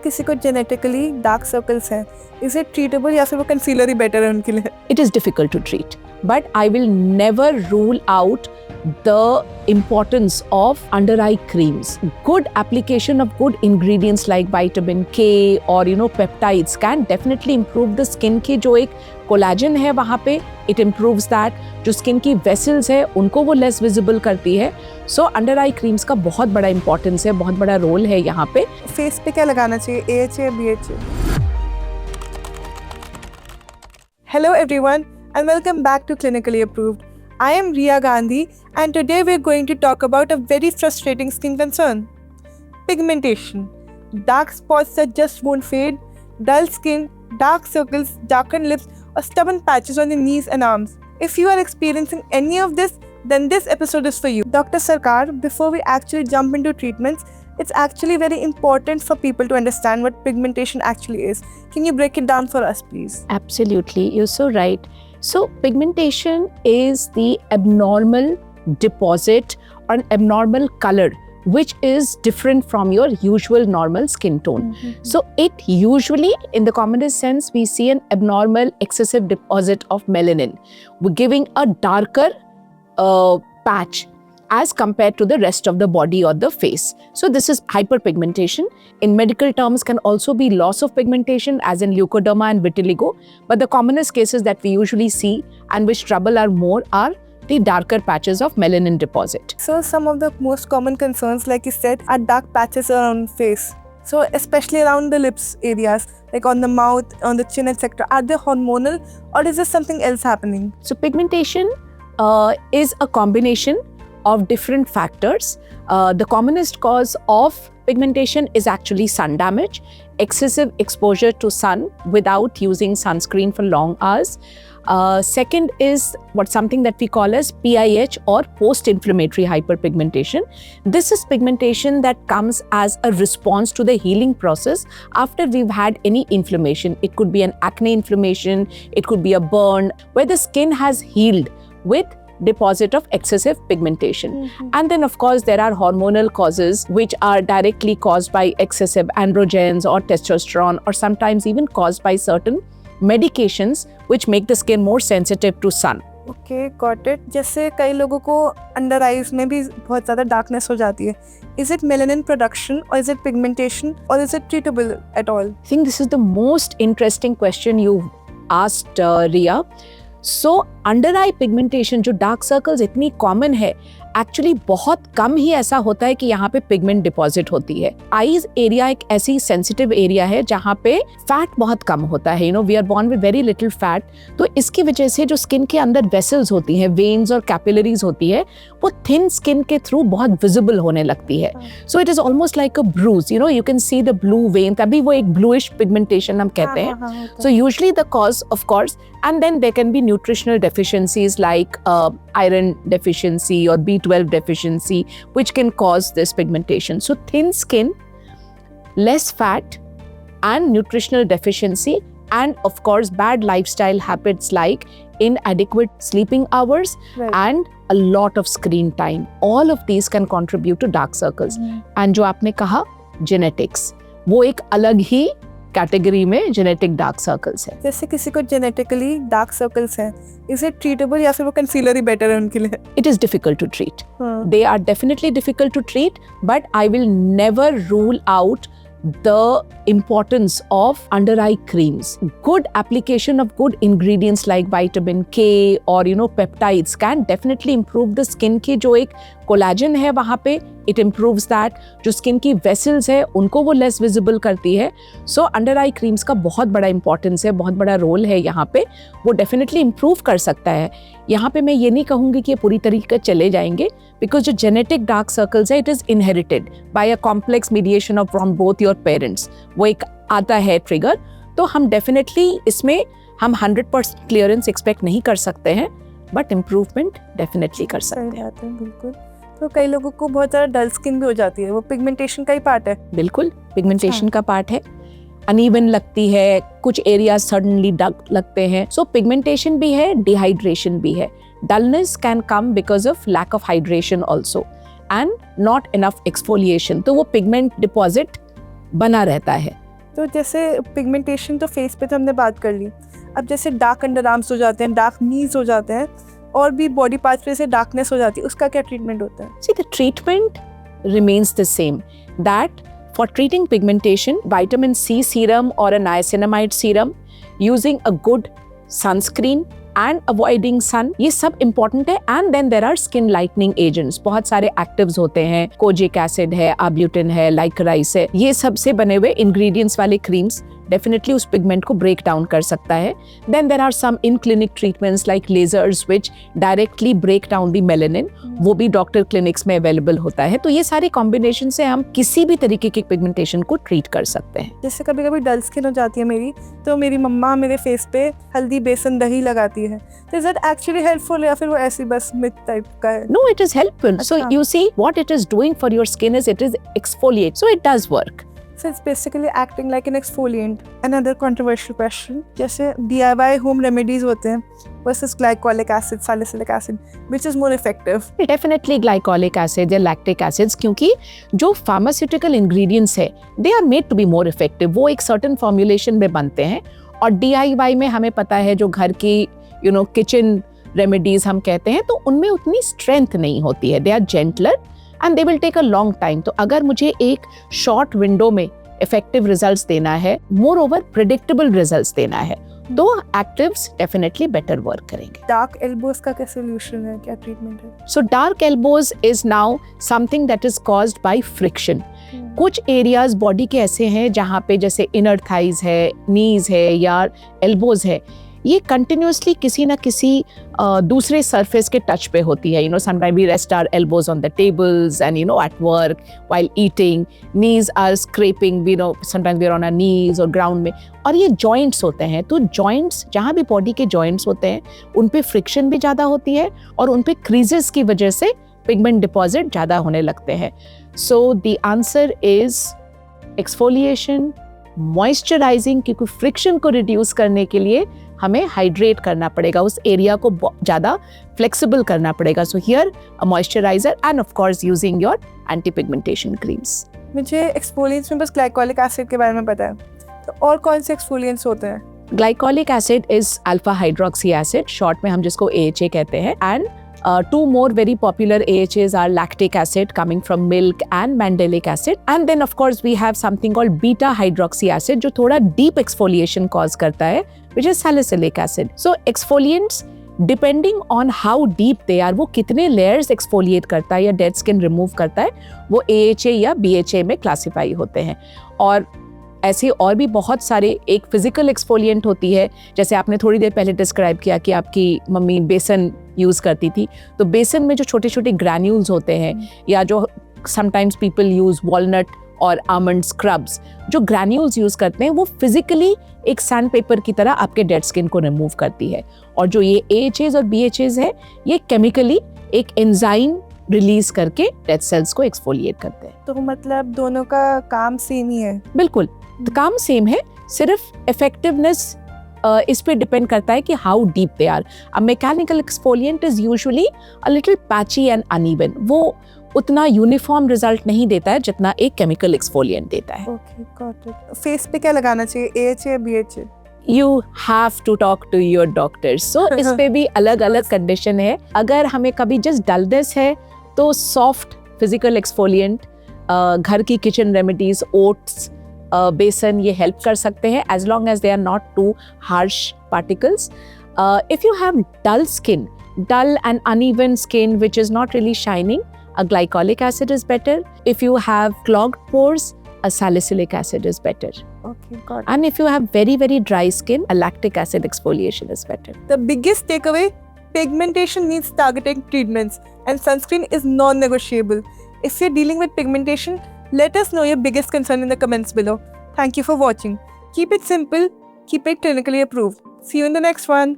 किसी को genetically dark circles हैं, इज इट ट्रीटेबल या फिर वो कंसीलर ही बेटर है उनके लिए? It is difficult to treat, but I will never rule out the importance of under eye creams. Good application of good ingredients like vitamin K or peptides can definitely improve the skin की जो एक collagen है वहाँ पे, it improves that. जो skin की vessels है उनको वो लेस विजिबल करती है. सो अंडर आई क्रीम्स का बहुत बड़ा इंपॉर्टेंस है, बहुत बड़ा रोल है यहाँ पे. फेस पे क्या लगाना चाहिए, AHA या BHA? Hello everyone and welcome back to Clinically Approved. I am Riya Gandhi and today we're going to talk about a very frustrating skin concern. Pigmentation. Dark spots that just won't fade, dull skin, dark circles, darkened lips or stubborn patches on the knees and arms. If you are experiencing any of this, then this episode is for you. Dr. Sarkar, before we actually jump into treatments, it's actually very important for people to understand what pigmentation actually is. Can you break it down for us, please? Absolutely, you're so right. So pigmentation is the abnormal deposit or an abnormal color which is different from your usual normal skin tone. Mm-hmm. So it usually, in the commonest sense, we see an abnormal excessive deposit of melanin. We're giving a darker patch as compared to the rest of the body or the face. So this is hyperpigmentation. In medical terms can also be loss of pigmentation as in leukoderma and vitiligo. But the commonest cases that we usually see and which trouble are more are the darker patches of melanin deposit. So some of the most common concerns, like you said, are dark patches around face. So especially around the lips areas, like on the mouth, on the chin, etc. Are they hormonal or is there something else happening? So pigmentation is a combination of different factors. The commonest cause of pigmentation is actually sun damage, excessive exposure to sun without using sunscreen for long hours. Second is something that we call as PIH or post-inflammatory hyperpigmentation. This is pigmentation that comes as a response to the healing process after we've had any inflammation. It could be an acne inflammation, it could be a burn, where the skin has healed with deposit of excessive pigmentation. Mm-hmm. And then of course there are hormonal causes which are directly caused by excessive androgens or testosterone or sometimes even caused by certain medications which make the skin more sensitive to sun. Okay, got it. जैसे कई लोगों को under eyes में भी बहुत ज़्यादा darkness हो जाती है. Is it melanin production or is it pigmentation or is it treatable at all? I think this is the most interesting question you asked, Riya. So under eye pigmentation जो dark circles इतनी common है, actually बहुत कम ही ऐसा होता है कि यहाँ पे पिगमेंट डिपॉजिट होती है. आईज एरिया एक ऐसी सेंसिटिव एरिया है जहाँ पे फैट बहुत कम होता है. We are born with very little fat. तो इसकी वजह से जो स्किन के अंदर वेसल्स होती हैं, वेन्स और कैपिलरीज होती है, वो थिन स्किन के थ्रू बहुत विजिबल होने लगती है. So it is almost like a bruise. You can see the blue vein, तभी वो एक ब्लूइश पिगमेंटेशन हम कहते हैं. So usually the cause of course, and then there can be nutritional deficiencies like iron deficiency or B12 deficiency which can cause this pigmentation. So thin skin, less fat and nutritional deficiency, and of course bad lifestyle habits like inadequate sleeping hours, right, and a lot of screen time. All of these can contribute to dark circles. And जो आपने कहा genetics, वो एक अलग ही category में genetic dark circles है. जैसे किसी को जेनेटिकली डार्क सर्कल्स हैं, इज इट ट्रीटेबल या फिर वो कंसीलर ही बेटर है उनके लिए? It is difficult to treat. They are definitely difficult to treat, but I will never rule out the importance of under eye creams. Good application of good ingredients like vitamin K or peptides can definitely improve the skin की जो एक collagen है वहाँ पे, it improves that. जो skin की vessels है उनको वो लेस विजिबल करती है. सो अंडर आई क्रीम्स का बहुत बड़ा इंपॉर्टेंस है, बहुत बड़ा रोल है यहाँ पे. वो डेफिनेटली इम्प्रूव कर सकता है. यहाँ पे मैं ये नहीं कहूँगी कि ये पूरी तरीके चले जाएंगे, बिकॉज जो जेनेटिक डार्क सर्कल्स है, it is inherited by a complex mediation of from both your parents. वो एक आता है ट्रिगर. तो हम डेफिनेटली इसमें हम 100% क्लियरेंस एक्सपेक्ट नहीं कर सकते हैं, बट इम्प्रूवमेंट डेफिनेटली कर सकते हैं. बिल्कुल. तो कई लोगों को बहुत ज़्यादा डल स्किन भी हो जाती है, वो पिगमेंटेशन का ही पार्ट है? बिल्कुल, पिगमेंटेशन का पार्ट है. अनइवन लगती है, कुछ एरिया सडनली डार्क लगते हैं. सो पिगमेंटेशन भी है, डिहाइड्रेशन भी है. Dullness can come because of lack of hydration also and not enough exfoliation. तो वो पिगमेंट डिपॉजिट बना रहता है. तो जैसे पिगमेंटेशन तो फेस पे तो हमने बात कर ली, अब जैसे डार्क अंडर आर्म्स हो जाते हैं, डार्क नीज हो जाते हैं, और भी बॉडी पार्ट्स पे से डार्कनेस हो जाती है, उसका क्या ट्रीटमेंट होता है? See, the treatment remains the same. That for treating pigmentation, vitamin C serum or a niacinamide serum, using a good sunscreen and avoiding sun, ये सब important है. And then there are skin lightening agents. बहुत सारे actives होते हैं, kojic acid है, arbutin है, licorice है, ये सब से बने हुए ingredients वाले creams डेफिनेटली उस पिगमेंट को ब्रेक डाउन कर सकता है. Then there are some in clinic treatments like lasers which directly break down the melanin, वो भी डॉक्टर क्लिनिक्स में अवेलेबल होता है. तो ये सारे कॉम्बिनेशन से हम किसी भी तरीके की पिगमेंटेशन को ट्रीट कर सकते हैं. जैसे कभी कभी डल स्किन हो जाती है मेरी, तो मेरी मम्मा मेरे फेस पे हल्दी बेसन दही लगाती है, तो इज दैट एक्चुअली हेल्पफुल या फिर वो ऐसी बस मिथ टाइप का है? No, it is helpful. So you see what it is doing for your skin is it is exfoliate. So it does work. So it's basically acting like an exfoliant. Another controversial question, जैसे DIY home remedies होते हैं versus glycolic acid, salicylic acid, which is more effective? Definitely glycolic acid या lactic acids, क्योंकि जो pharmaceutical ingredients है they are made to be more effective. वो एक certain formulation में बनते हैं, और DIY में हमें पता है जो घर की kitchen remedies हम कहते हैं, तो उनमें उतनी strength नहीं होती है. They are gentler and they will take a long time. तो अगर मुझे एक short window में effective results देना है, moreover predictable results देना है, तो actives definitely better work करेंगे. Dark elbows का क्या solution है, क्या treatment है? So dark elbows is now something that is caused by friction. कुछ एरियाज बॉडी के ऐसे हैं जहाँ पे जैसे इनर थाइज है, नीज है या एल्बोज है, ये कंटिन्यूसली किसी ना किसी दूसरे सरफेस के टच पे होती है. Sometime we rest our elbows on the tables and at work while eating, knees are scraping, sometimes we are on our knees और ग्राउंड में, और ये जॉइंट्स होते हैं. तो जॉइंट्स, जहाँ भी बॉडी के जॉइंट्स होते हैं, उन पे फ्रिक्शन भी ज़्यादा होती है और उन पे क्रीजेस की वजह से पिगमेंट डिपॉजिट ज़्यादा होने लगते हैं. So the answer is exfoliation, moisturising, क्योंकि फ्रिक्शन को रिड्यूस करने के लिए हमें हाइड्रेट करना पड़ेगा, उस एरिया को ज़्यादा फ्लेक्सिबल करना पड़ेगा. So here a moisturiser end of course using your anti pigmentation creams. मुझे एक्सफोलिएंट्स में बस ग्लाइकोलिक एसिड के बारे में पता है, तो और कौन से एक्सफोलिएंट्स होते हैं? Glycolic acid is alpha hydroxy acid, short में हम जिसको AHA कहते हैं. And two more very popular AHAs are lactic acid coming from milk and mandelic acid. And then of course we have something called beta hydroxy acid जो थोड़ा deep exfoliation cause करता है, which is salicylic acid. So exfoliants depending on how deep they are, वो कितने layers exfoliate करता है या dead skin remove करता है, वो AHA या BHA में classify होते हैं. और ऐसे और भी बहुत सारे, एक फिजिकल एक्सफोलिएंट होती है, जैसे आपने थोड़ी देर पहले डिस्क्राइब किया कि आपकी मम्मी बेसन यूज़ करती थी, तो बेसन में जो छोटे छोटे ग्रैन्यूल्स होते हैं, या जो समटाइम्स पीपल यूज़ वॉलनट और आमंड स्क्रब्स, जो ग्रैन्यूल्स यूज़ करते हैं, वो फिजिकली एक सैंड पेपर की तरह आपके डेड स्किन को रिमूव करती है. और जो ये AHAs और BHAs है, ये केमिकली एक एंजाइम रिलीज करके डेड सेल्स को एक्सफोलिएट करते हैं. तो मतलब दोनों का काम सेम ही है? बिल्कुल, तो काम सेम है, सिर्फ इफेक्टिवनेस इस पे डिपेंड करता है कि how deep they are. A mechanical exfoliant is usually a little patchy and uneven, वो उतना यूनिफॉर्म रिजल्ट नहीं देता है जितना एक केमिकल एक्सफोलिएंट देता है. Okay, got it. फेस पे क्या लगाना चाहिए, AHA या BHA? You have to talk to your doctor. So इस पे भी अलग अलग कंडीशन है. अगर हमें कभी जस्ट डलनेस है तो सॉफ्ट फिजिकल एक्सफोलिएंट, घर की किचन रेमेडीज, ओट्स, बेसन, ये हेल्प कर सकते हैं as long as they are not too harsh particles. If you have dull skin, dull and uneven skin which is not really shining, a glycolic acid is better. If you have clogged pores, a salicylic acid is better. Okay, got it. And if you have very, very dry skin, a lactic acid exfoliation is better. The biggest takeaway, pigmentation needs targeted treatments and sunscreen is non-negotiable. If you're dealing with pigmentation, let us know your biggest concern in the comments below. Thank you for watching. Keep it simple, keep it clinically approved. See you in the next one.